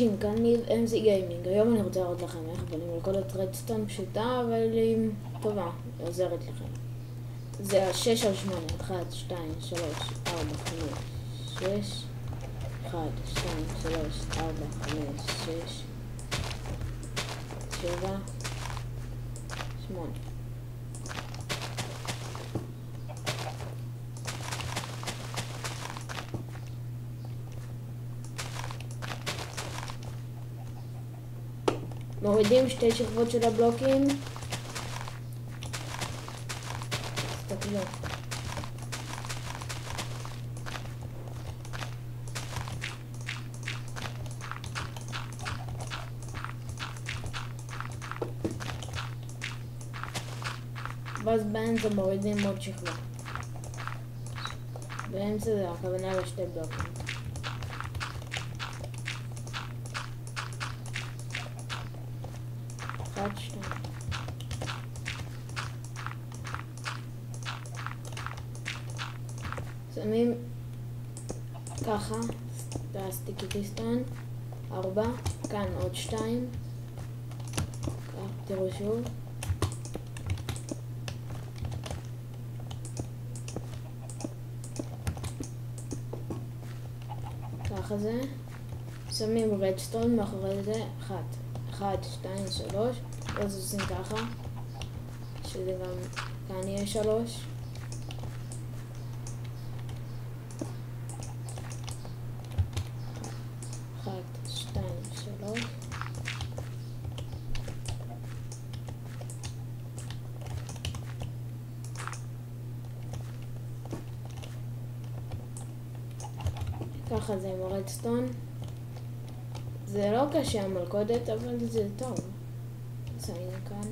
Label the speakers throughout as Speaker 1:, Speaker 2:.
Speaker 1: אנשים, כאן ניב MC גיימינג. היום אני רוצה להראות לכם איך בונים מלכודת רדסטון פשוטה, אבל היא טובה, היא עוזרת לכם. זה 6 על 8, 1, 2, 3, 4, 5, 6, 1, 2, 3, 4, 5, 6, 7, 8. מורידים 2 שכבות של הבלוקים. תסתכלו. ואז באמצע מורידים עוד שכבה. באמצע זה הכוונה לשתי בלוקים. שמים ככה, סטיקי פיסטון, 4, כאן עוד 2, תראו שוב, ככה זה, שמים רדסטון מאחורי זה, 1, 2, 3, ואז עושים ככה, שזה גם כאן יהיה 3, ככה זה עם הרדסטון. זה לא קשה המלכודת, אבל זה טוב. שמים כאן.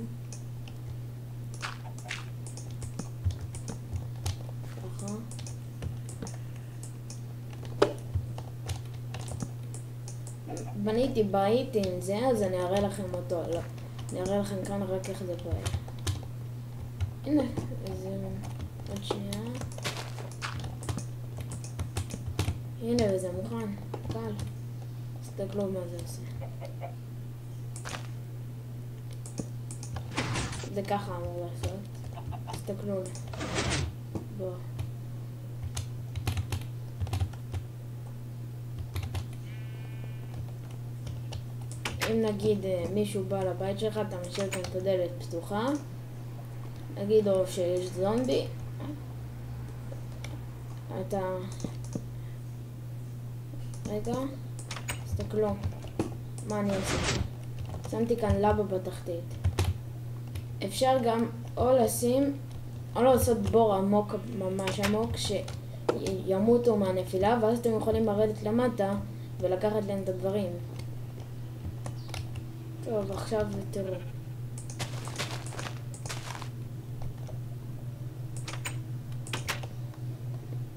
Speaker 1: ככה. בניתי בית עם זה, אז אני אראה לכם אותו. לא. אני אראה לכם כאן רק איך זה פועל. הנה, זה עוד שנייה. הנה, וזה מוכן, קל. תסתכלו מה זה עושה. זה ככה אמור לעשות. תסתכלו. בוא. אם נגיד מישהו בא לבית שלך, אתה משאיר כאן את הדלת פתוחה. נגיד או שיש זומבי. אתה... רגע, תסתכלו מה אני עושה. שמתי כאן לבה בתחתית. אפשר גם או לשים, או לעשות בור עמוק, ממש עמוק, שימותו מהנפילה, ואז אתם יכולים לרדת למטה ולקחת להם את הדברים. טוב, עכשיו תראו.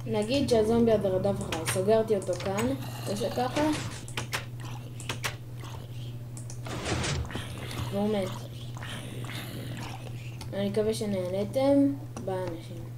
Speaker 1: נגיד שהזומבי הזה רדף אחריי, סוגרתי אותו כאן, עושה ככה, והוא מת. אני מקווה שנהנתם, ביי אנשים.